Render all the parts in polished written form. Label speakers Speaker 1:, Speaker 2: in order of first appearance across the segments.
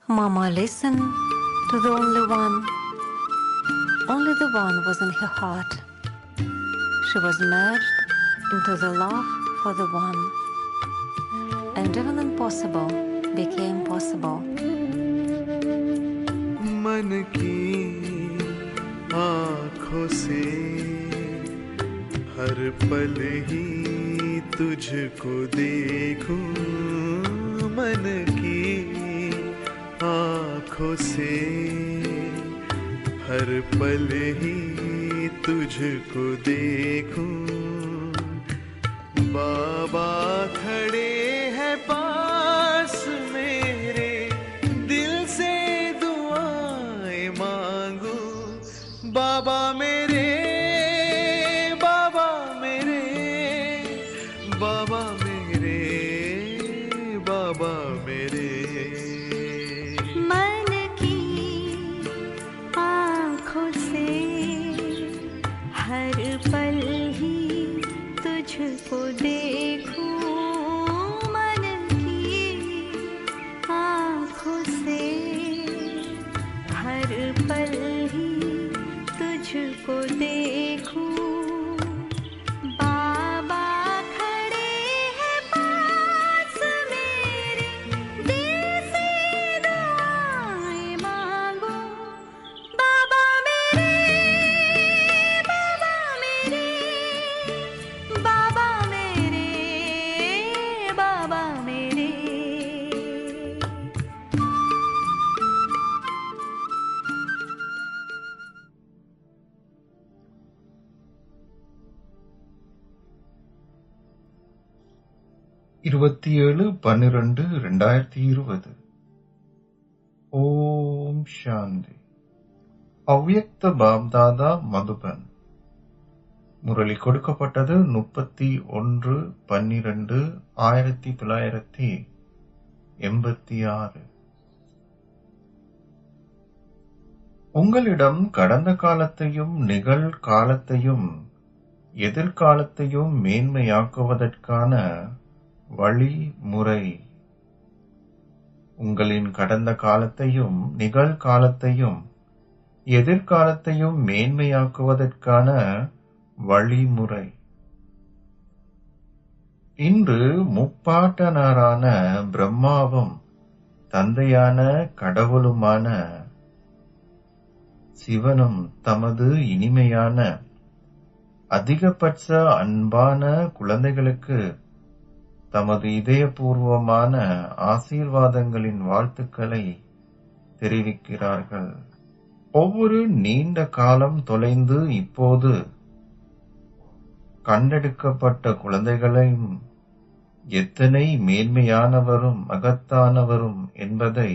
Speaker 1: Mama listened to the only one was in her heart. She was merged into the love for the one, and even impossible became possible.
Speaker 2: मन की आँखों से हर पल ही तुझको देखूं, मन की आँखों से हर पल ही तुझको देखूं। बाबा खड़े हैं पास मेरे, दिल से दुआएं मांगू। बाबा मेरे, बाबा मेरे, बाबा मेरे, बाबा मेरे।
Speaker 3: मन की आँखों से हर पल ही तुझको देखूं, मन की आँखों से हर पल ही तुझको देखूं। बाबा खड़े हैं पास मेरे, दिल से दुआएं मांगो। बाबा मेरे, बाबा मेरे, बाबा मेरे, बाबा मेरे।
Speaker 4: இருபத்தேழு 12/2020. ஓம் சாந்தி. அவ்யக்த பாப்தாதா மதுபன். முரளி கொடுக்கப்பட்டது 31/12/1986. உங்களிடம் கடந்த காலத்தையும் நிகழ்காலத்தையும் எதிர்காலத்தையும் மேன்மையாக்குவதற்கான வழிமுறை. உங்களின் கடந்த காலத்தையும் நிகழ்காலத்தையும் எதிர்காலத்தையும் மேன்மையாக்குவதற்கான வழிமுறை. இன்று முப்பாட்டனரான பிரம்மாவும் தந்தையான கடவுளுமான சிவனும் தமது இனிமையான அதிகபட்ச அன்பான குழந்தைகளுக்கு தமது இதயபூர்வமான ஆசீர்வாதங்களின் வாழ்த்துக்களை தெரிவிக்கிறார்கள். ஒவ்வொரு நீண்ட காலம் தொலைந்து இப்போது கண்டெடுக்கப்பட்ட குழந்தைகளையும் எத்தனை மேன்மையானவரும் மகத்தானவரும் என்பதை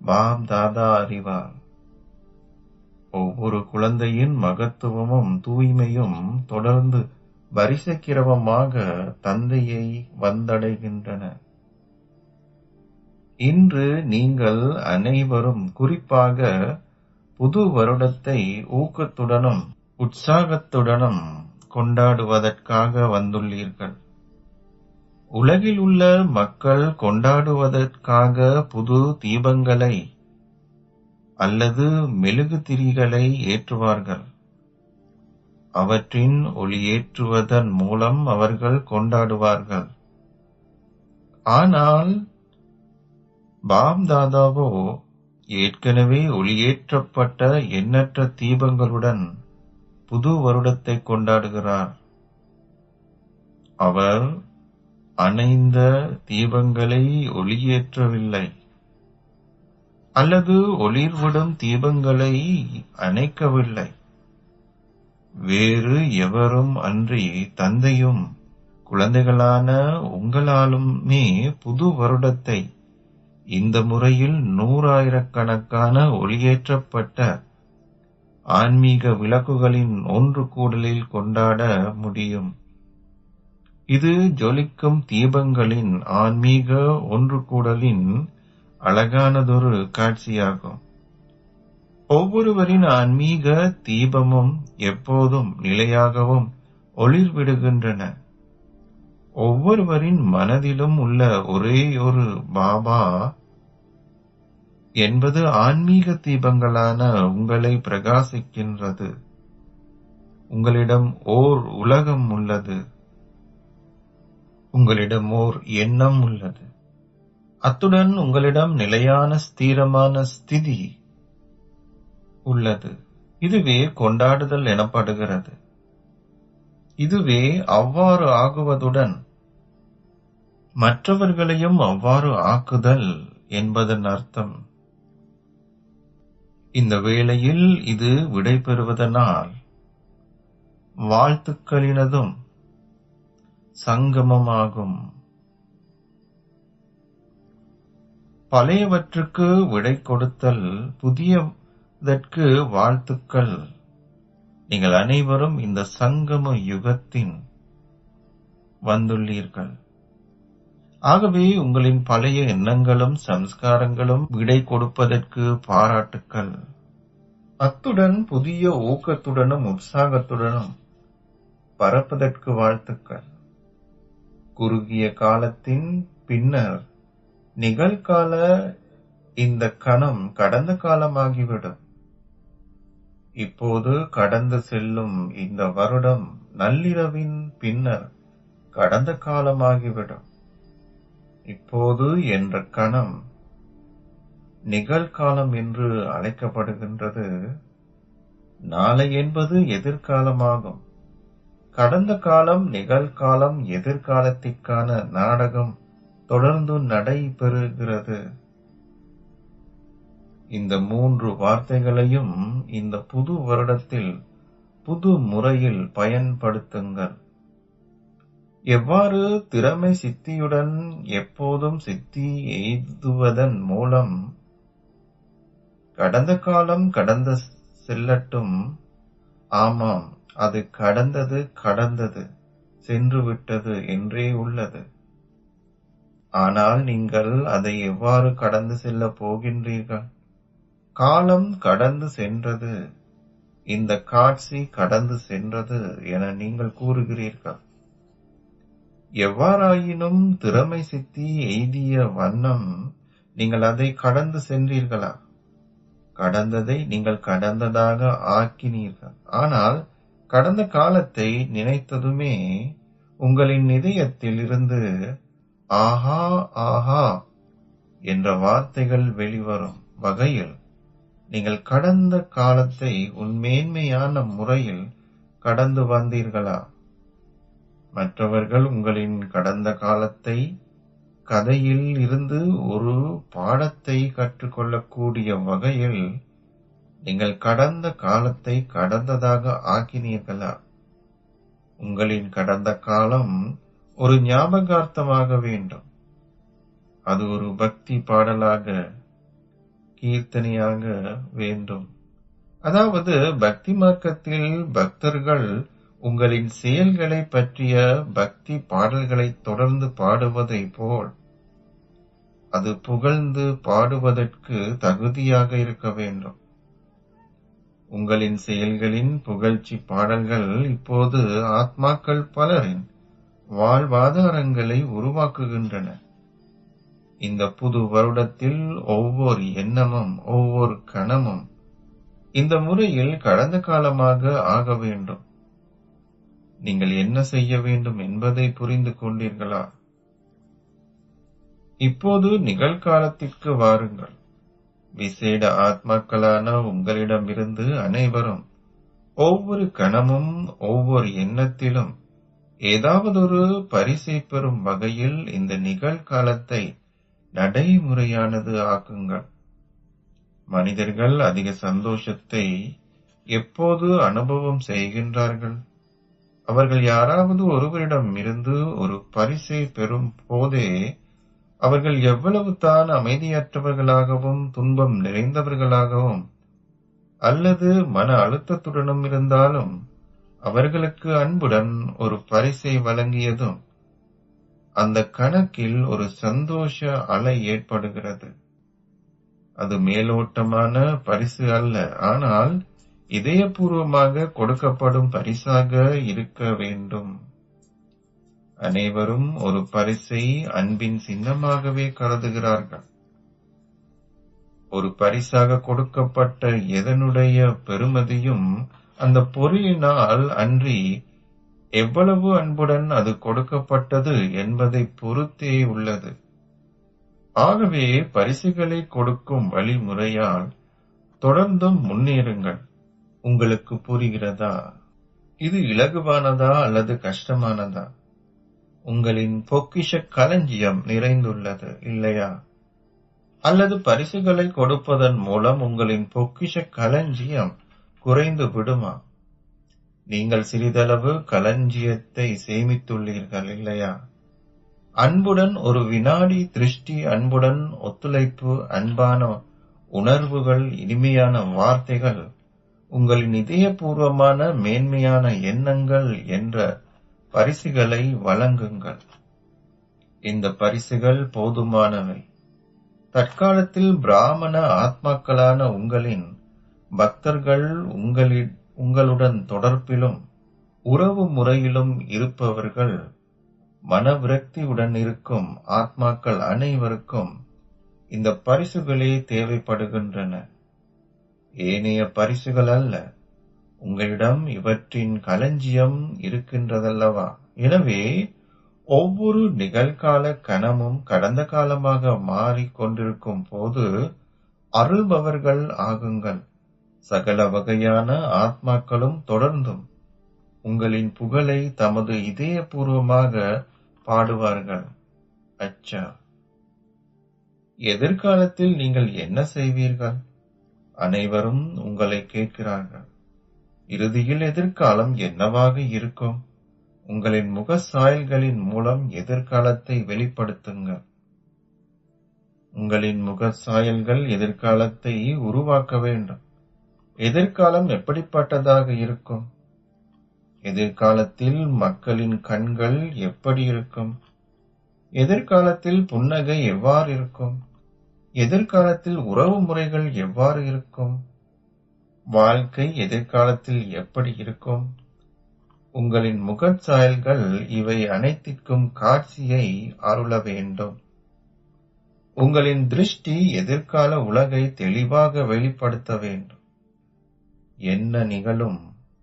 Speaker 4: பாப் தாதா அறிவார். ஒவ்வொரு குழந்தையின் மகத்துவமும் தூய்மையும் தொடர்ந்து வரிசைக்கிரமமாக தந்தையை வந்தடைகின்றன. இன்று நீங்கள் அனைவரும் குறிப்பாக புது வருடத்தை ஊக்கத்துடனும் உற்சாகத்துடனும் கொண்டாடுவதற்காக வந்துள்ளீர்கள். உலகில் உள்ள மக்கள் கொண்டாடுவதற்காக புது தீபங்களை அல்லது மெழுகுதிரிகளை ஏற்றுவார்கள். அவற்றின் ஒளியேற்றுவதன் மூலம் அவர்கள் கொண்டாடுவார்கள். ஆனால் பாப் தாதாவோ ஏற்கனவே ஒளியேற்றப்பட்ட எண்ணற்ற தீபங்களுடன் புது வருடத்தை கொண்டாடுகிறார். அவர் அணைந்த தீபங்களை ஒளியேற்றவில்லை அல்லது ஒளிர்விடும் தீபங்களை அணைக்கவில்லை. வேறு எவரும் அன்றி தந்தையும் குழந்தைகளான உங்களாலுமே புது வருடத்தை இந்த முறையில் 100,000கணக்கான ஒளியேற்றப்பட்ட ஆன்மீக விளக்குகளின் ஒன்று கூடலில் கொண்டாட முடியும். இது ஜொலிக்கும் தீபங்களின் ஆன்மீக ஒன்று கூடலின் அழகானதொரு காட்சியாகும். ஒவ்வொருவரின் ஆன்மீக தீபமும் எப்போதும் நிலையாகவும் ஒளிர்விடுகின்றன. ஒவ்வொருவரின் மனதிலும் உள்ள ஒரே ஒரு பாபா என்பது ஆன்மீக தீபங்களான உங்களை பிரகாசிக்கின்றது. உங்களிடம் ஓர் உலகம் உள்ளது. உங்களிடம் ஓர் எண்ணம் உள்ளது. அத்துடன் உங்களிடம் நிலையான ஸ்திரமான ஸ்திதி உள்ளது. இதுவே கொண்டாடுதல் எனப்படுகிறது. இதுவே அவ்வாறு ஆகுவதுடன் மற்றவர்களையும் அவ்வாறு ஆக்குதல் என்பதன் அர்த்தம். இந்த வேளையில் இது விடைபெறுவதனால் வாழ்த்துக்களினதும் சங்கமமாகும். பழையவற்றுக்கு விடை கொடுத்தல், புதியதற்கு வாழ்த்துக்கள். நீங்கள் அனைவரும் இந்த சங்கம யுகத்தின் வந்துள்ளீர்கள். ஆகவே உங்களின் பழைய எண்ணங்களும் சம்ஸ்காரங்களும் விடை கொடுப்பதற்கு பாராட்டுக்கள். அத்துடன் புதிய ஊக்கத்துடனும் உற்சாகத்துடனும் பறப்பதற்கு வாழ்த்துக்கள். குறுகிய காலத்தின் பின்னர் நிகழ்கால இந்த கணம் கடந்த காலமாகிவிடும். இப்போது கடந்து செல்லும் இந்த வருடம் நள்ளிரவின் பின்னர் கடந்த காலமாகிவிடும். இப்போது என்ற கணம் நிகழ்காலம் என்று அழைக்கப்படுகின்றது. நாளை என்பது எதிர்காலமாகும். கடந்த காலம், நிகழ்காலம், எதிர்காலத்திற்கான நாடகம் தொடர்ந்து நடைபெறுகிறது. இந்த 3 வார்த்தைகளையும் இந்த புது வருடத்தில் புது முறையில் பயன்படுத்துங்கள். எவ்வாறு திறமை சித்தியுடன் எப்போதும் சித்தி எய்துவதன் மூலம் கடந்த காலம் கடந்து செல்லட்டும். ஆமாம், அது கடந்தது சென்றுவிட்டது என்றே உள்ளது. ஆனால் நீங்கள் அதை எவ்வாறு கடந்து செல்ல போகின்றீர்கள்? காலம் கடந்து சென்றது, இந்த காட்சி கடந்து சென்றது என நீங்கள் கூறுகிறீர்கள். எவ்வாறாயினும் திறமை சித்தி எய்திய வண்ணம் நீங்கள் அதை கடந்து சென்றீர்களா? கடந்ததை நீங்கள் கடந்ததாக ஆக்கினீர்கள். ஆனால் கடந்த காலத்தை நினைத்ததுமே உங்களின் இதயத்தில் இருந்து ஆஹா ஆஹா என்ற வார்த்தைகள் வெளிவரும் வகையில் நீங்கள் கடந்த காலத்தை மேன்மையான முறையில் கடந்து வந்தீர்களா? மற்றவர்கள் உங்களின் கடந்த காலத்தை கதையில் இருந்து ஒரு பாடத்தை கற்றுக்கொள்ளக்கூடிய வகையில் நீங்கள் கடந்த காலத்தை கடந்ததாக ஆக்கினீர்களா? உங்களின் கடந்த காலம் ஒரு ஞாபகார்த்தமாக வேண்டும். அது ஒரு பக்தி பாடலாக, கீர்த்தனையாக வேண்டும். அதாவது பக்தி மார்க்கத்தில் பக்தர்கள் உங்களின் செயல்களை பற்றிய பக்தி பாடல்களை தொடர்ந்து பாடுவதை போல் அது புகழ்ந்து பாடுவதற்கு தகுதியாக இருக்க வேண்டும். உங்களின் செயல்களின் புகழ்ச்சி பாடல்கள் இப்போது ஆத்மாக்கள் பலரின் வாழ்வாதாரங்களை உருவாக்குகின்றன. இந்த புது வருடத்தில் ஒவ்வொரு எண்ணமும் ஒவ்வொரு கணமும் இந்த முறையில் கடந்த காலமாக ஆக வேண்டும். நீங்கள் என்ன செய்ய வேண்டும் என்பதை புரிந்து கொண்டீர்களா? இப்போது நிகழ்காலத்திற்கு வாருங்கள். விசேட ஆத்மாக்களான உங்களிடமிருந்து அனைவரும் ஒவ்வொரு கணமும் ஒவ்வொரு எண்ணத்திலும் ஏதாவதொரு பரிசை பெறும் வகையில் இந்த நிகழ்காலத்தை நடைமுறையானது ஆக்குங்கள். மனிதர்கள் அதிக சந்தோஷத்தை எப்போது அனுபவம் செய்கின்றார்கள்? அவர்கள் யாராவது ஒருவரிடம் இருந்து ஒரு பரிசை பெறும் போதே அவர்கள் எவ்வளவு தான் அமைதியற்றவர்களாகவும் துன்பம் நிறைந்தவர்களாகவும் அல்லது மன அழுத்தத்துடனும் இருந்தாலும் அவர்களுக்கு அன்புடன் ஒரு பரிசை வழங்கியதும் அந்த கணக்கில் ஒரு சந்தோஷ அலை ஏற்படுகிறது. அது மேலோட்டமான பரிசு அல்ல, ஆனால் இதயபூர்வமாக கொடுக்கப்படும் பரிசாக இருக்க வேண்டும். அனைவரும் ஒரு பரிசை அன்பின் சின்னமாகவே கருதுகிறார்கள். ஒரு பரிசாக கொடுக்கப்பட்ட எதனுடைய பெறுமதியும் அந்த பொருளினால் அன்றி எவ்வளவு அன்புடன் அது கொடுக்கப்பட்டது என்பதை பொறுத்தே உள்ளது. ஆகவே பரிசுகளை கொடுக்கும் வழிமுறையால் தொடர்ந்தும் முன்னேறுங்கள். உங்களுக்கு புரிகிறதா? இது இலகுவானதா அல்லது கஷ்டமானதா? உங்களின் பொக்கிஷ களஞ்சியம் நிறைந்துள்ளது இல்லையா? அல்லது பரிசுகளை கொடுப்பதன் மூலம் உங்களின் பொக்கிஷ களஞ்சியம் குறைந்து விடுமா? நீங்கள் சிறிதளவு களஞ்சியத்தை சேமித்துள்ளீர்கள் இல்லையா? அன்புடன் ஒரு வினாடி திருஷ்டி, அன்புடன் ஒத்துழைப்பு, அன்பான உணர்வுகள், இனிமையான வார்த்தைகள், உங்களின் இதயபூர்வமான மேன்மையான எண்ணங்கள் என்ற பரிசுகளை வழங்குங்கள். இந்த பரிசுகள் போதுமானவை. தற்காலத்தில் பிராமண ஆத்மாக்களான உங்களின் பக்தர்கள், உங்களுடன் தொடர்பிலும் உறவு முறையிலும் இருப்பவர்கள், மனவிரக்தியுடன் இருக்கும் ஆத்மாக்கள் அனைவருக்கும் இந்த பரிசுகளே தேவைப்படுகின்றன. ஏனைய பரிசுகள் அல்ல. உங்களிடம் இவற்றின் களஞ்சியம் இருக்கின்றதல்லவா? எனவே ஒவ்வொரு நிகழ்கால கணமும் கடந்த காலமாக மாறிக் கொண்டிருக்கும் போது அருள்பவர்கள் ஆகுங்கள். சகல வகையான ஆத்மாக்களும் தொடர்ந்தும் உங்களின் புகழை தமது இதயபூர்வமாக பாடுவார்கள். அச்சா, எதிர்காலத்தில் நீங்கள் என்ன செய்வீர்கள்? அனைவரும் உங்களை கேட்கிறார்கள். இறுதியில் எதிர்காலம் என்னவாக இருக்கும்? உங்களின் முக சாயல்களின் மூலம் எதிர்காலத்தை வெளிப்படுத்துங்கள். உங்களின் முக சாயல்கள் எதிர்காலத்தை உருவாக்க வேண்டும். எதிர்காலம் எப்படிப்பட்டதாக இருக்கும்? எதிர்காலத்தில் மக்களின் கண்கள் எப்படி இருக்கும்? எதிர்காலத்தில் புன்னகை எவ்வாறு இருக்கும்? எதிர்காலத்தில் உறவு முறைகள் எவ்வாறு இருக்கும்? வாழ்க்கை எதிர்காலத்தில் எப்படி இருக்கும்? உங்களின் முகச்சாயல்கள் இவை அனைத்திற்கும் காட்சியை அருள வேண்டும். உங்களின் திருஷ்டி எதிர்கால உலகை தெளிவாக வெளிப்படுத்த வேண்டும். என்ன நிகழும்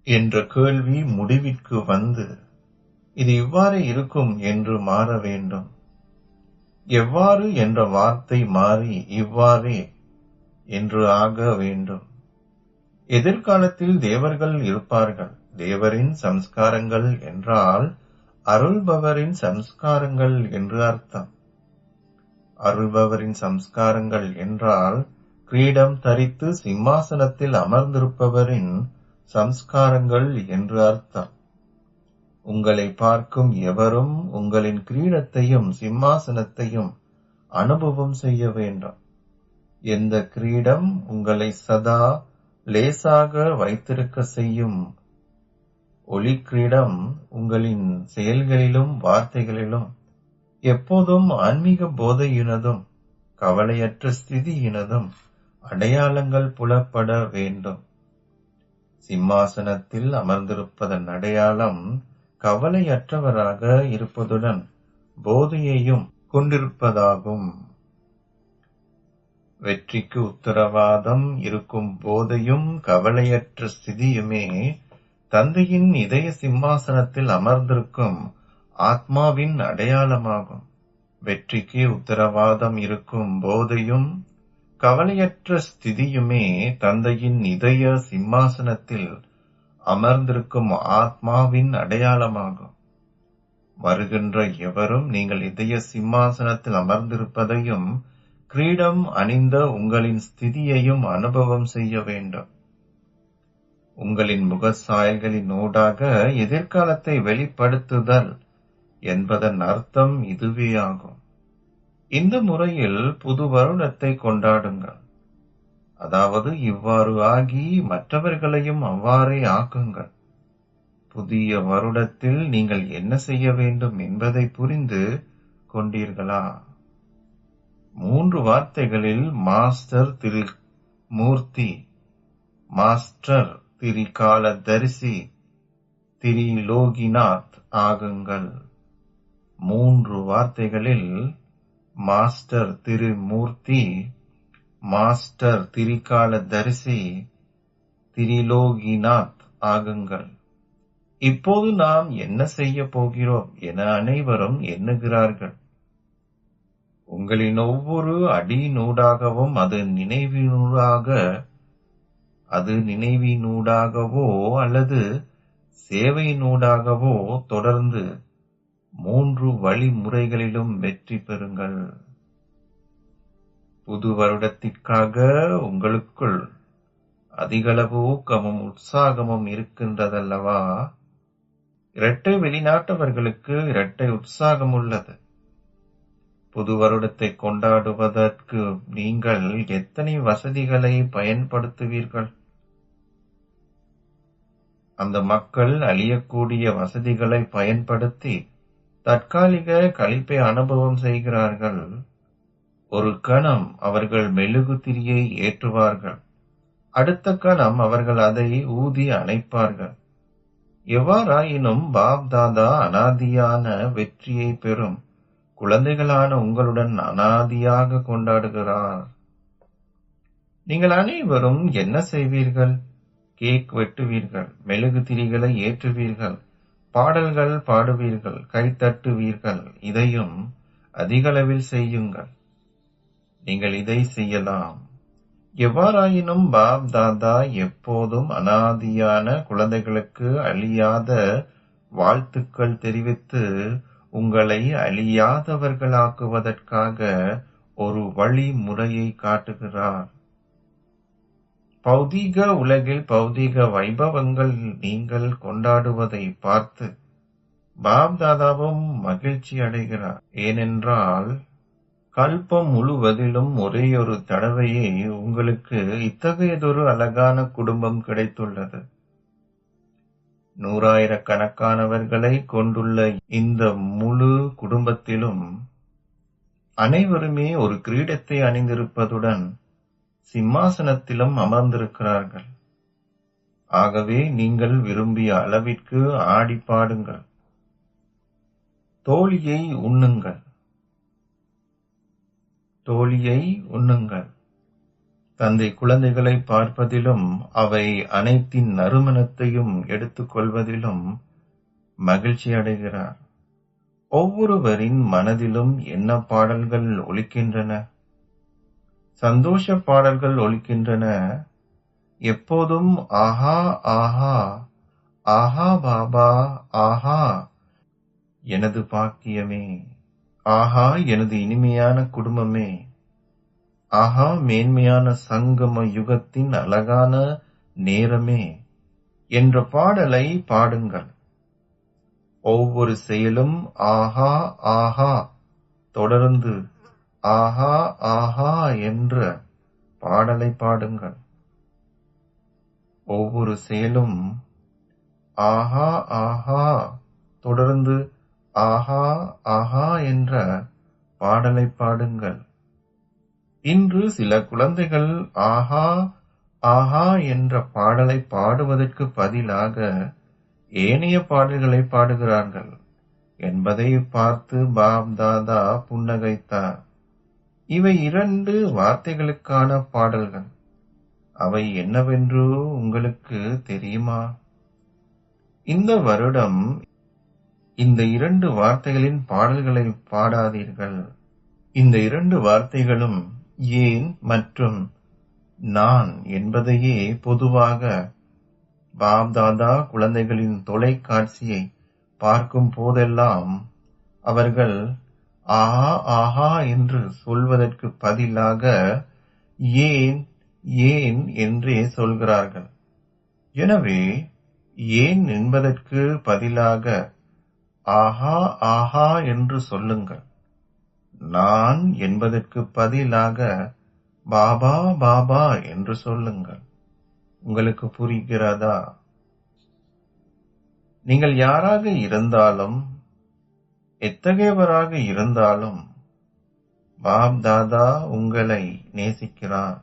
Speaker 4: என்ற கேள்வி முடிவிற்கு வந்து இது இவ்வாறு இருக்கும் என்று மாற வேண்டும். எவ்வாறு என்ற வார்த்தை மாறி இவ்வாறே என்று ஆக வேண்டும். எதிர்காலத்தில் தேவர்கள் இருப்பார்கள். தேவரின் சம்ஸ்காரங்கள் என்றால் அருள்பவரின் சம்ஸ்காரங்கள் என்று அர்த்தம். அருள்பவரின் சம்ஸ்காரங்கள் என்றால் கிரீடம் தரித்து சிம்மாசனத்தில் அமர்ந்திருப்பவரின் சம்ஸ்காரங்கள் என்று அர்த்தம். உங்களை பார்க்கும் எவரும் உங்களின் கிரீடத்தையும் சிம்மாசனத்தையும் அனுபவம் செய்ய வேண்டும். எந்த கிரீடம் உங்களை சதா லேசாக வைத்திருக்க செய்யும்? ஒளி கிரீடம் உங்களின் செயல்களிலும் வார்த்தைகளிலும் எப்போதும் ஆன்மீக போதையினதும் கவலையற்ற ஸ்திதியினதும் அடையாளங்கள் புலப்பட வேண்டும். சிம்மாசனத்தில் அமர்ந்திருப்பதன் அடையாளம் கவலையற்றவராக இருப்பதுடன் போதையையும் கொண்டிருப்பதாகும். வெற்றிக்கு உத்தரவாதம் இருக்கும் போதையும் கவலையற்ற ஸ்திதியுமே தந்தையின் இதய சிம்மாசனத்தில் அமர்ந்திருக்கும் ஆத்மாவின் அடையாளமாகும். வெற்றிக்கு உத்தரவாதம் இருக்கும் போதையும் கவலையற்ற ஸ்திதியுமே தந்தையின் இதய சிம்மாசனத்தில் அமர்ந்திருக்கும் ஆத்மாவின் அடையாளமாகும். வருகின்ற எவரும் நீங்கள் இதய சிம்மாசனத்தில் அமர்ந்திருப்பதையும் கிரீடம் அணிந்த உங்களின் ஸ்திதியையும் அனுபவம் செய்ய வேண்டும். உங்களின் முக சாயல்களின் ஊடாக எதிர்காலத்தை வெளிப்படுத்துதல் என்பதன் அர்த்தம் இதுவே ஆகும். இந்த முறையில் புது வருடத்தை கொண்டாடுங்கள். அதாவது இவ்வாறு ஆகி மற்றவர்களையும் அவ்வாறே ஆக்குங்கள். புதிய வருடத்தில் நீங்கள் என்ன செய்ய வேண்டும் என்பதை புரிந்து கொண்டீர்களா? 3 வார்த்தைகளில் மாஸ்டர் திரு மூர்த்தி, மாஸ்டர் திரிகாலதரிசி, திரிலோகிநாத் ஆகுங்கள். 3 வார்த்தைகளில் மாஸ்டர் திருமூர்த்தி, மாஸ்டர் திரிகால தரிசி திரிலோகிநாத் ஆகுங்கள். இப்போது நாம் என்ன செய்ய போகிறோம் என அனைவரும் எண்ணுகிறார்கள். உங்களின் ஒவ்வொரு அடிநூடாகவும் அது நினைவினூடாகவோ அல்லது சேவையினூடாகவோ தொடர்ந்து 3 வழிமுறைகளிலும் வெற்றி பெறுங்கள். புது வருடத்திற்காக உங்களுக்குள் அதிகளவு ஊக்கமும் உற்சாகமும் இருக்கின்றதல்லவா? இரட்டை வெளிநாட்டவர்களுக்கு இரட்டை உற்சாகம் உள்ளது. புது வருடத்தை கொண்டாடுவதற்கு நீங்கள் எத்தனை வசதிகளை பயன்படுத்துவீர்கள்? அந்த மக்கள் அழியக்கூடிய வசதிகளை பயன்படுத்தி தற்காலிக களிப்பை அனுபவம் செய்கிறார்கள். ஒரு கணம் அவர்கள் மெழுகு திரியை ஏற்றுவார்கள், அடுத்த கணம் அவர்கள் அதை ஊதி அணைப்பார்கள். எவ்வாறாயினும் பாப் தாதா அனாதியான வெற்றியை பெறும் குழந்தைகளான உங்களுடன் அனாதியாக கொண்டாடுகிறார். நீங்கள் அனைவரும் என்ன செய்வீர்கள்? கேக் வெட்டுவீர்கள், மெழுகு திரிகளை ஏற்றுவீர்கள், பாடல்கள் பாடுவீர்கள், கைத்தட்டுவீர்கள். இதையும் அதிகளவில் செய்யுங்கள். நீங்கள் இதை செய்யலாம். எவ்வாறாயினும் பாப் தாதா எப்போதும் அனாதியான குழந்தைகளுக்கு அழியாத வாழ்த்துக்கள் தெரிவித்து உங்களை அழியாதவர்களாக்குவதற்காக ஒரு வழிமுறையை காட்டுகிறார். பௌதீக உலகில் பௌதீக வைபவங்கள் நீங்கள் கொண்டாடுவதை பார்த்து பாப் தாதாவும் மகிழ்ச்சி அடைகிறார். ஏனென்றால் கல்பம் முழுவதிலும் ஒரேயொரு தடவையே உங்களுக்கு இத்தகையதொரு அழகான குடும்பம் கிடைத்துள்ளது. 100,000கணக்கானவர்களை கொண்டுள்ள இந்த முழு குடும்பத்திலும் அனைவருமே ஒரு கிரீடத்தை அணிந்திருப்பதுடன் சிம்மாசனத்திலும் அமர்ந்திருக்கிறார்கள். ஆகவே நீங்கள் விரும்பிய அளவிற்கு ஆடி பாடுங்கள். தோழியை உண்ணுங்கள். தந்தை குழந்தைகளை பார்ப்பதிலும் அவை அனைத்தின் நறுமணத்தையும் எடுத்துக் கொள்வதிலும் மகிழ்ச்சி அடைகிறார். ஒவ்வொருவரின் மனதிலும் என்ன பாடல்கள் ஒலிக்கின்றன? சந்தோஷ பாடல்கள் ஒலிக்கின்றன. எப்போதும் ஆஹா ஆஹா, ஆஹா பாபா, ஆஹா எனது பாக்கியமே, ஆஹா எனது இனிமையான குடும்பமே, ஆஹா மேன்மையான சங்கம யுகத்தின் அழகான நேரமே என்ற பாடலை பாடுங்கள். ஒவ்வொரு செயலும் ஆஹா ஆஹா, தொடர்ந்து ஆஹா ஆஹா என்ற பாடலை பாடுங்கள். ஒவ்வொரு செயலும் ஆஹா ஆஹா, தொடர்ந்து ஆஹா ஆஹா என்ற பாடலை பாடுங்கள். இன்று சில குழந்தைகள் ஆஹா ஆஹா என்ற பாடலை பாடுவதற்கு பதிலாக ஏனைய பாடல்களை பாடுகிறார்கள் என்பதை பார்த்து பாப் தாதா புன்னகைத்தார். இவை 2 வார்த்தைகளுக்கான பாடல்கள். அவை என்னவென்று உங்களுக்கு தெரியுமா? இந்த வருடம் இந்த 2 வார்த்தைகளின் பாடல்களை பாடாதீர்கள். இந்த 2 வார்த்தைகளும் ஏன் மற்றும் நான் என்பதையே பொதுவாக பாப் தாதா குழந்தைகளின் தொலைக்காட்சியை பார்க்கும் போதெல்லாம் அவர்கள் ஆஹா ஆஹா என்று சொல்வதற்கு பதிலாக ஏன் ஏன் என்றே சொல்கிறார்கள். எனவே ஏன் என்பதற்கு பதிலாக ஆஹா ஆஹா என்று சொல்லுங்கள். நான் என்பதற்கு பதிலாக பாபா பாபா என்று சொல்லுங்கள். உங்களுக்கு புரிகிறதா? நீங்கள் யாராக இருந்தாலும், எத்தகையவராக இருந்தாலும், பாப் தாதா உங்களை நேசிக்கிறார்.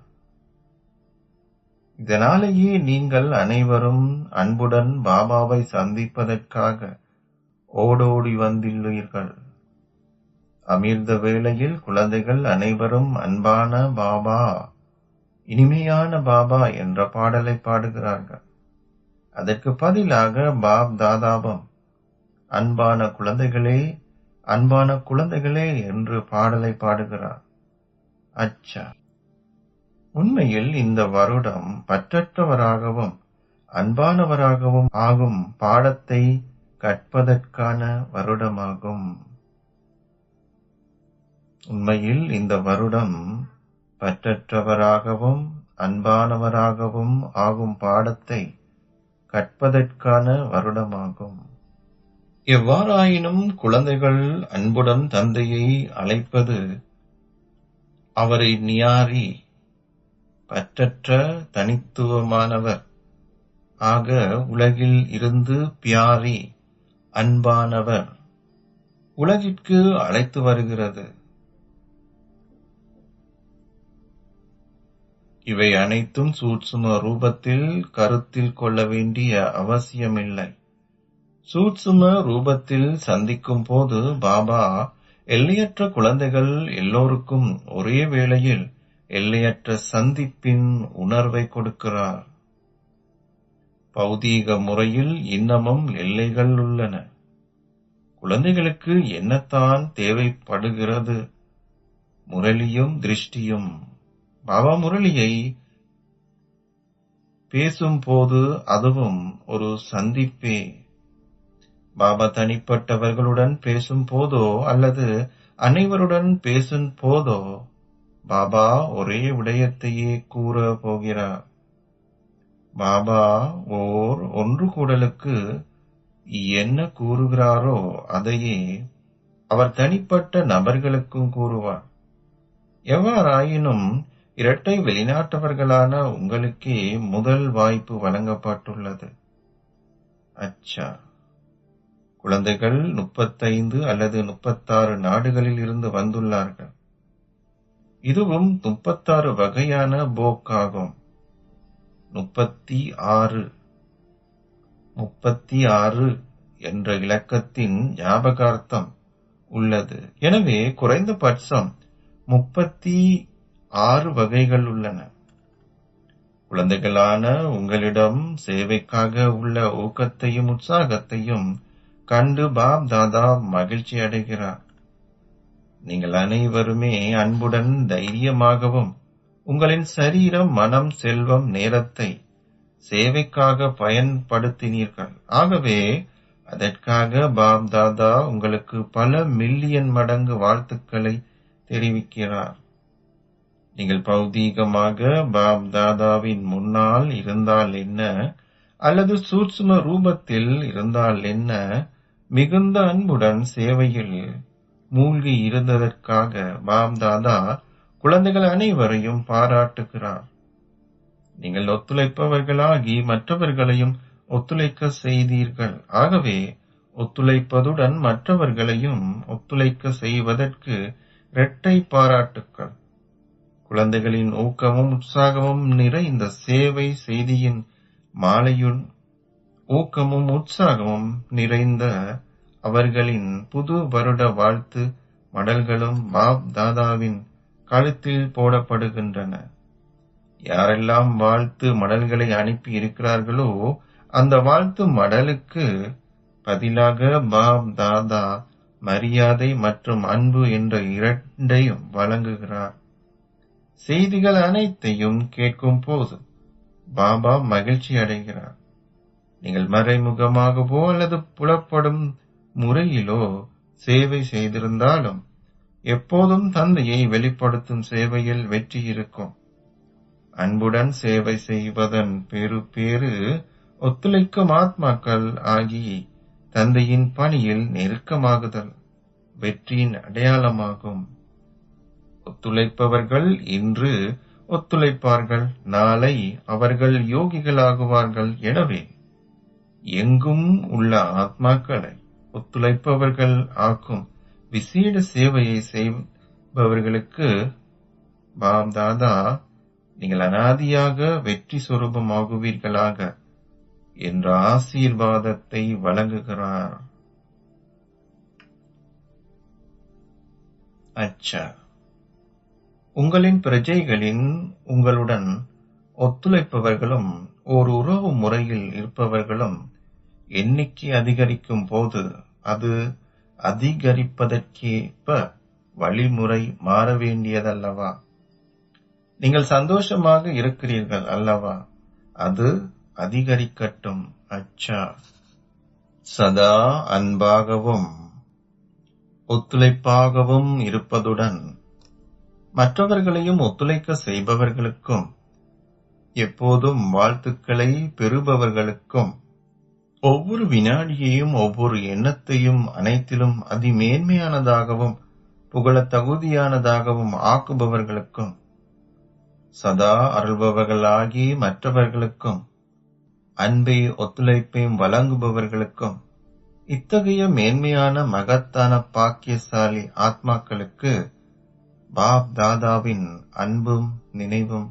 Speaker 4: இதனாலேயே நீங்கள் அனைவரும் அன்புடன் பாபாவை சந்திப்பதற்காக ஓடோடி வந்துள்ளீர்கள். அமிர்த வேளையில் குழந்தைகள் அனைவரும் அன்பான பாபா இனிமையான பாபா என்ற பாடலை பாடுகிறார்கள். அதற்கு பதிலாக பாப் தாதாவும் அன்பான குழந்தைகளே, அன்பான குழந்தைகளே என்று பாடலை பாடுகிறார். அச்சா, உண்மையில் இந்த வருடம் பற்றற்றவராகவும் அன்பானவராகவும் ஆகும் பாடத்தை கற்பதற்கான வருடமாகும். உண்மையில் இந்த வருடம் பற்றற்றவராகவும் அன்பானவராகவும் ஆகும் பாடத்தை கற்பதற்கான வருடமாகும். எவ்வாறாயினும் குழந்தைகள் அன்புடன் தந்தையை அழைப்பது அவரை நியாரி, பற்றற்ற தனித்துவமானவர் ஆக உலகில் இருந்து பியாரி, அன்பானவர் உலகிற்கு அழைத்து வருகிறது. இவை அனைத்தும் சூட்சும ரூபத்தில் கருத்தில் கொள்ள வேண்டிய அவசியமில்லை. சூட்சும ரூபத்தில் சந்திக்கும் போது பாபா எல்லையற்ற குழந்தைகள் எல்லோருக்கும் ஒரே வேளையில் எல்லையற்ற சந்திப்பின் உணர்வை கொடுக்கிறார். பௌதீக முறையில் இன்னமும் எல்லைகள் உள்ளன. குழந்தைகளுக்கு என்னத்தான் தேவைப்படுகிறது? முரளியும் திருஷ்டியும். பாபா முரளியை பேசும்போது அதுவும் ஒரு சந்திப்பே. பாபா தனிப்பட்டவர்களுடன் பேசும் போதோ அல்லது அனைவருடன் பேசும் போதோ பாபா ஒரே விடயத்தையே கூற போகிறார். பாபா ஒன்று கூடலுக்கு என்ன கூறுகிறாரோ அதையே அவர் தனிப்பட்ட நபர்களுக்கும் கூறுவார். எவ்வாறாயினும் இரட்டை வெளிநாட்டவர்களான உங்களுக்கே முதல் வாய்ப்பு வழங்கப்பட்டுள்ளது. அச்சா, குழந்தைகள் 35 அல்லது 36 நாடுகளில் இருந்து வந்துள்ளார்கள். இதுவும் 36 வகையான போக்காகும். 36 என்ற இலக்கத்தின் ஞாபகார்த்தம் உள்ளது. எனவே குறைந்தபட்சம் 36 வகைகள் உள்ளன. குழந்தைகளான உங்களிடம் சேவைக்காக உள்ள ஊக்கத்தையும் உற்சாகத்தையும் கண்டு பாப் தாதா மகிழ்ச்சி அடைகிறார். நீங்கள் அனைவருமே அன்புடன் தைரியமாகவும் உங்களின் சரீரம், மனம், செல்வம், நேரத்தை சேவைக்காக பயன்படுத்தினீர்கள். ஆகவே அதற்காக பாப் தாதா உங்களுக்கு பல மில்லியன் மடங்கு வாழ்த்துக்களை தெரிவிக்கிறார். நீங்கள் பௌதீகமாக பாப் தாதாவின் முன்னால் இருந்தால் என்ன, அல்லது சூட்சும ரூபத்தில் இருந்தால் என்ன, மிகுந்த அன்புடன் சேவையில் மூழ்கி இருந்ததற்காக பாப் தாதா குழந்தைகள் அனைவரையும் பாராட்டுகிறார். நீங்கள் ஒத்துழைப்பவர்களாகி மற்றவர்களையும் ஒத்துழைக்க செய்தீர்கள். ஆகவே ஒத்துழைப்பதுடன் மற்றவர்களையும் ஒத்துழைக்க செய்வதற்கு இரட்டை பாராட்டுக்கள். குழந்தைகளின் ஊக்கமும் உற்சாகமும் நிறைந்த சேவை செய்தியின் மாலையுள் ஊக்கமும் உற்சாகமும் நிறைந்த அவர்களின் புது வருட வாழ்த்து மடல்களும் பாப் தாதாவின் கழுத்தில் போடப்படுகின்றன. யாரெல்லாம் வாழ்த்து மடல்களை அனுப்பி இருக்கிறார்களோ அந்த வாழ்த்து மடலுக்கு பதிலாக பாப் தாதா மரியாதை மற்றும் அன்பு என்ற இரண்டையும் வழங்குகிறார். செய்திகள் அனைத்தையும் கேட்கும் போது பாபா மகிழ்ச்சி அடைகிறார். நீங்கள் மறைமுகமாகவோ அல்லது புலப்படும் முறையிலோ சேவை செய்திருந்தாலும் எப்போதும் தந்தையை வெளிப்படுத்தும் சேவையில் வெற்றி இருக்கும். அன்புடன் சேவை செய்வதன் பேரு ஒத்துழைக்கும் ஆத்மாக்கள் ஆகி தந்தையின் பணியில் நெருக்கமாகுதல் வெற்றியின் அடையாளமாகும். ஒத்துழைப்பவர்கள் இன்று ஒத்துழைப்பார்கள், நாளை அவர்கள் யோகிகளாகுவார்கள். எனவே எங்கும் உள்ள ஆத்மாக்களை ஒத்துழைப்பவர்கள் ஆக்கும் விசேட சேவையை செய்பவர்களுக்கு பாப் தாதா நீங்கள் அனாதியாக வெற்றி சொரூபமாகுவீர்களாக என்ற ஆசீர்வாதத்தை வழங்குகிறார். அச்சா, உங்களின் பிரஜைகளின் உங்களுடன் ஒத்துழைப்பவர்களும் ஓர் உறவு முறையில் இருப்பவர்களும் எண்ணிக்கை அதிகரிக்கும் போது அது அதிகரிப்பதற்கேற்ப வழிமுறை மாற வேண்டியதல்லவா? நீங்கள் சந்தோஷமாக இருக்கிறீர்கள் அல்லவா? அது அதிகரிக்கட்டும். அச்சா. சதா அன்பாகவும் ஒத்துழைப்பாகவும் இருப்பதுடன் மற்றவர்களையும் ஒத்துழைக்க செய்பவர்களுக்கும் எப்போதும் வாழ்த்துக்களை பெறுபவர்களுக்கும் ஒவ்வொரு வினாடியையும் ஒவ்வொரு எண்ணத்தையும் அனைத்திலும் அதிமேன்மையானதாகவும் புகழ தகுதியானதாகவும் ஆக்குபவர்களுக்கும் சதா அருள்பவர்களாகி மற்றவர்களுக்கும் அன்பை ஒத்துழைப்பையும் வழங்குபவர்களுக்கும் இத்தகைய மேன்மையான மகத்தான பாக்கியசாலி ஆத்மாக்களுக்கு பாப் தாதாவின் அன்பும் நினைவும்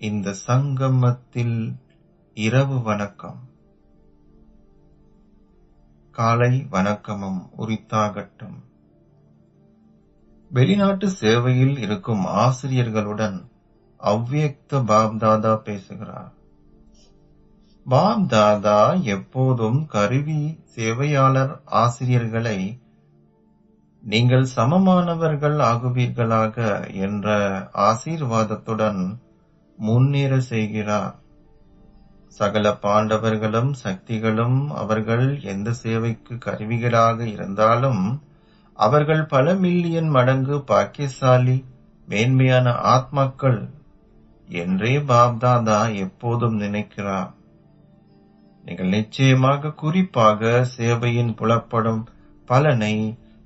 Speaker 4: இந்த சங்கமத்தில் இரவு வணக்கம், காலை வணக்கமும் உரித்தாகட்டும். வெளிநாட்டு சேவையில் இருக்கும் ஆசிரியர்களுடன் அவ்வியக்த பாப் தாதா பேசுகிறார். பாப் தாதா எப்போதும் கருவி சேவையாளர் ஆசிரியர்களை நீங்கள் சமமானவர்கள் ஆகுவீர்களாக என்ற ஆசீர்வாதத்துடன் முன்னேற செய்கிறார். சகல பாண்டவர்களும் சக்திகளும் அவர்கள் எந்த சேவைக்கு கருவிகளாக இருந்தாலும் அவர்கள் பல மில்லியன் மடங்கு பாக்கியசாலி மேன்மையான ஆத்மாக்கள் என்றே பாப்தாதா எப்போதும் நினைக்கிறார். நீங்கள் நிச்சயமாக குறிப்பாக சேவையின் புலப்படும் பலனை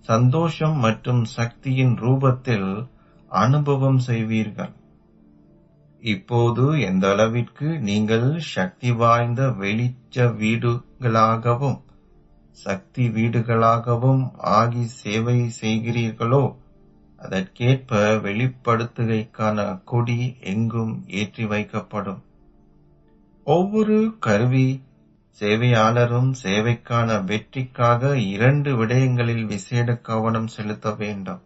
Speaker 4: சந்தோஷம் மற்றும் சக்தியின் ரூபத்தில் அனுபவம் செய்வீர்கள். இப்போது எந்த அளவிற்கு நீங்கள் சக்தி வாய்ந்த வெளிச்ச வீடுகளாகவும் சக்தி வீடுகளாகவும் ஆகி சேவை செய்கிறீர்களோ அதற்கேற்ப வெளிப்படுத்துகைக்கான கொடி எங்கும் ஏற்றி வைக்கப்படும். ஒவ்வொரு கருவி சேவையாளரும் சேவைக்கான வெற்றிக்காக 2 விடயங்களில் விசேட கவனம் செலுத்த வேண்டும்.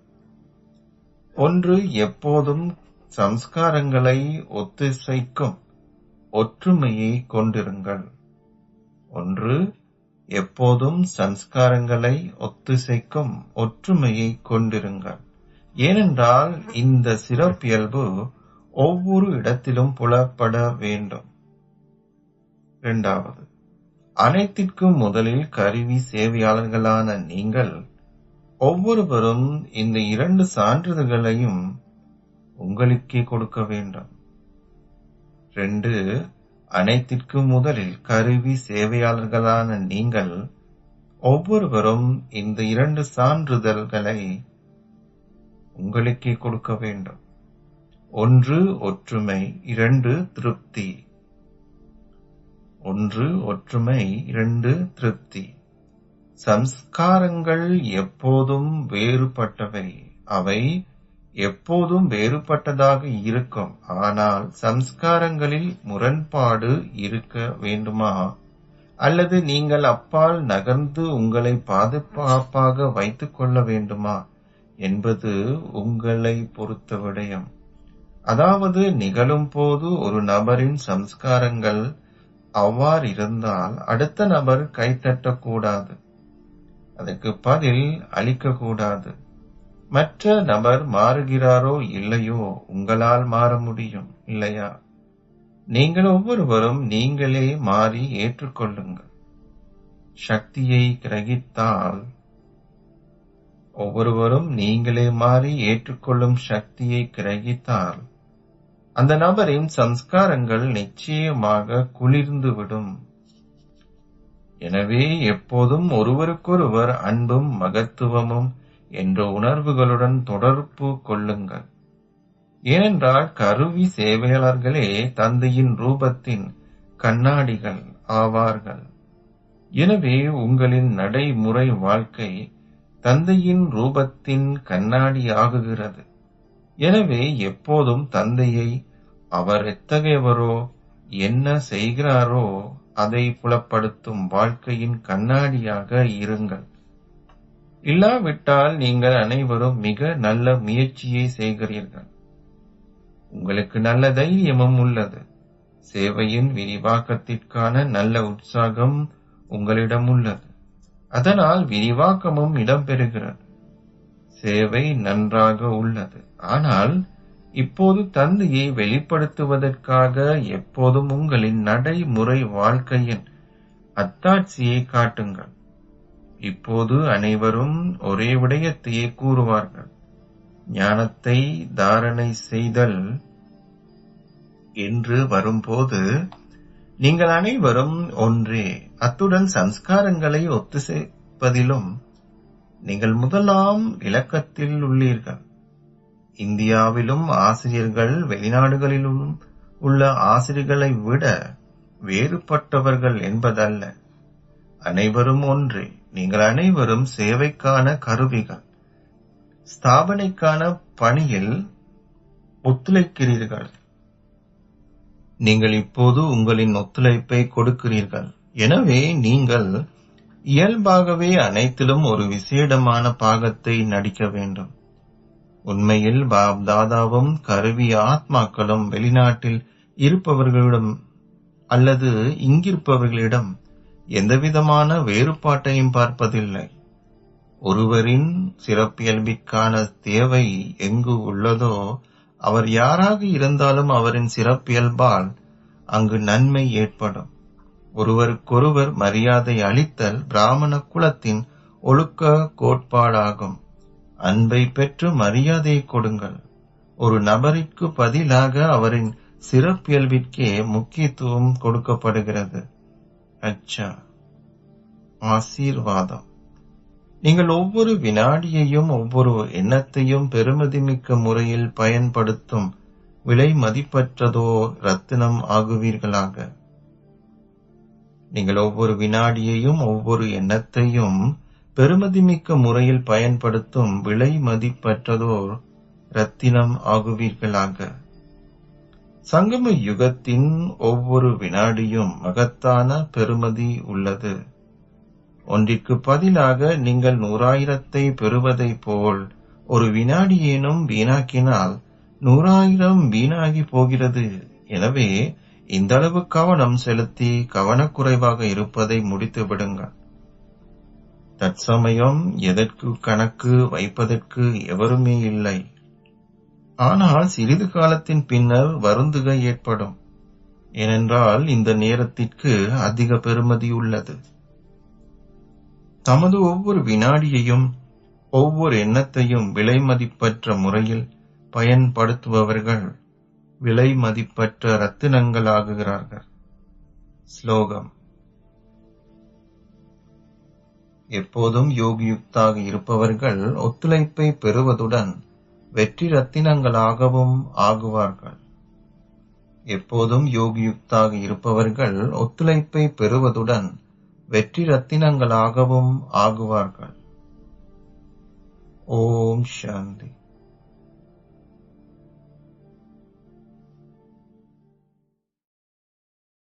Speaker 4: ஒன்று, எப்போதும் சம்ஸ்காரங்களை ஒத்திசைக்கும் ஒற்றுமையை கொண்டிருங்கள். ஏனென்றால் இந்த சிறப்பியல்பு ஒவ்வொரு இடத்திலும் புலப்பட வேண்டும். 2வது, அனைத்திற்கும் முதலில் கருவி சேவையாளர்களான நீங்கள் ஒவ்வொருவரும் இந்த 2 சான்றிதழ்களையும் உங்களுக்கே கொடுக்க வேண்டும். 2, அனைத்திற்கும் முதலில் கருவி சேவையாளர்களான நீங்கள் ஒவ்வொருவரும் இந்த 2 சான்றிதழ்களை உங்களுக்கே கொடுக்க வேண்டும். 1, ஒற்றுமை. 2, திருப்தி. 1, ஒற்றுமை. 2, திருப்தி. சம்ஸ்காரங்கள் எப்போதும் வேறுபட்டவை. அவை எப்போதும் வேறுபட்டதாக இருக்கும். ஆனால் சம்ஸ்காரங்களில் முரண்பாடு இருக்க வேண்டுமா அல்லது நீங்கள் அப்பால் நகர்ந்து உங்களை பாதுகாப்பாக வைத்துக் கொள்ள வேண்டுமா என்பது உங்களை பொறுத்த விடயம். அதாவது நிகழும் போது ஒரு நபரின் சம்ஸ்காரங்கள் அவ்வாறிருந்தால் அடுத்த நபர் கைத்தட்டக்கூடாது, அதற்கு பதில் அளிக்கக்கூடாது. மற்ற நபர் மாறுகிறாரோ இல்லையோ உங்களால் மாற முடியும் இல்லையா? நீங்கள் ஒவ்வொருவரும் நீங்களே மாறி ஏற்றுக்கொள்ளுங்கள். சக்தியை கிரகித்தால் ஒவ்வொருவரும் நீங்களே மாறி ஏற்றுக்கொள்ளும் சக்தியை கிரகித்தால் அந்த நபரின் சம்ஸ்காரங்கள் நிச்சயமாக குளிர்ந்துவிடும். எனவே எப்போதும் ஒருவருக்கொருவர் அன்பும் மகத்துவமும் என்ற உணர்வுகளுடன் தொடர்பு கொள்ளுங்கள். ஏனென்றால் கருவி சேவையாளர்களே தந்தையின் ரூபத்தின் கண்ணாடிகள் ஆவார்கள். எனவே உங்களின் நடைமுறை வாழ்க்கை தந்தையின் ரூபத்தின் கண்ணாடி ஆகுகிறது. எனவே எப்போதும் தந்தையை அவர் எத்தகையவரோ என்ன செய்கிறாரோ அதை புலப்படுத்தும் வாழ்க்கையின் கண்ணாடியாக இருங்கள். இல்லாவிட்டால் நீங்கள் அனைவரும் மிக நல்ல முயற்சியை செய்கிறீர்கள். உங்களுக்கு நல்ல தைரியமும் உள்ளது. சேவையின் விரிவாக்கத்திற்கான நல்ல உற்சாகம் உங்களிடம் உள்ளது. அதனால் விரிவாக்கமும் இடம்பெறுகிறது. சேவை நன்றாக உள்ளது. ஆனால் இப்போது தந்தையை வெளிப்படுத்துவதற்காக எப்போதும் உங்களின் நடைமுறை வாழ்க்கையின் அத்தாட்சியை காட்டுங்கள். இப்போது அனைவரும் ஒரே விடயத்தையே கூறுவார்கள். ஞானத்தை தாரணை செய்தல் என்று வரும்போது நீங்கள் அனைவரும் ஒன்றே. அத்துடன் சம்ஸ்காரங்களை ஒத்துசேர்ப்பதிலும் நீங்கள் முதலாம் இலக்கத்தில் உள்ளீர்கள். இந்தியாவிலும் ஆசிரியர்கள் வெளிநாடுகளிலும் உள்ள ஆசிரியர்களை விட வேறுபட்டவர்கள் என்பதல்ல. அனைவரும் ஒன்றே. நீங்கள் அனைவரும் சேவைக்கான கருவிகள். ஸ்தாபனைக்கான பணியில் ஒத்துழைக்கிறீர்கள். நீங்கள் இப்போது உங்களின் ஒத்துழைப்பை கொடுக்கிறீர்கள். எனவே நீங்கள் இயல்பாகவே அனைத்திலும் ஒரு விசேடமான பாகத்தை நடிக்க வேண்டும். உண்மையில் பாப் தாதாவும் கருவி ஆத்மாக்களும் வெளிநாட்டில் இருப்பவர்களிடம் அல்லது இங்கிருப்பவர்களிடம் எந்தவிதமான வேறுபாட்டையும் பார்ப்பதில்லை. ஒருவரின் சிறப்பியல்பிற்கான தேவை எங்கு உள்ளதோ அவர் யாராக இருந்தாலும் அவரின் சிறப்பியல்பால் அங்கு நன்மை ஏற்படும். ஒருவருக்கொருவர் மரியாதை அளித்தல் பிராமண குலத்தின் ஒழுக்க கோட்பாடாகும். அன்பை பெற்று மரியாதையை கொடுங்கள். ஒரு நபரிற்கு பதிலாக அவரின் சிறப்பியல்பிற்கே முக்கியத்துவம் கொடுக்கப்படுகிறது. அச்சா, ஆசீர்வாதம். நீங்கள் ஒவ்வொரு வினாடியையும் ஒவ்வொரு எண்ணத்தையும் பெருமதிமிக்க முறையில் பயன்படுத்தும் விலை மதிப்பற்றதோ ரத்தினம் ஆகுவீர்களாக. நீங்கள் ஒவ்வொரு வினாடியையும் ஒவ்வொரு எண்ணத்தையும் பெருமதிமிக்க முறையில் பயன்படுத்தும் விலை மதிப்பற்றதோர் ரத்தினம் ஆகுவீர்களாக. சங்கம யுகத்தின் ஒவ்வொரு வினாடியும் மகத்தான பெருமதி உள்ளது. ஒன்றிற்கு பதிலாக நீங்கள் 100,000 பெறுவதை போல் ஒரு வினாடியேனும் வீணாக்கினால் 100,000 வீணாகி போகிறது. எனவே இந்த அளவு கவனம் செலுத்தி கவனக்குறைவாக இருப்பதை முடித்து விடுங்கள். தற்சமயம் எதற்கு கணக்கு வைப்பதற்கு எவருமே இல்லை. ஆனால் சிறிது காலத்தின் பின்னர் வருந்துகை ஏற்படும். ஏனென்றால் இந்த நேரத்திற்கு அதிக பெறுமதி உள்ளது. தமது ஒவ்வொரு வினாடியையும் ஒவ்வொரு எண்ணத்தையும் விலை மதிப்பற்ற முறையில் பயன்படுத்துபவர்கள் விலை மதிப்பற்ற ரத்தினங்கள் ஆகுகிறார்கள். ஸ்லோகம். எப்போதும் யோகியுக்தாக இருப்பவர்கள் ஒத்துழைப்பை பெறுவதுடன் வெற்றி ரத்தினங்களாகவும் ஆகுவார்கள். எப்போதும் யோகியுக்தாக இருப்பவர்கள் ஒத்துழைப்பை பெறுவதுடன் வெற்றி ரத்தினங்களாகவும் ஆகுவார்கள். ஓம் சாந்தி.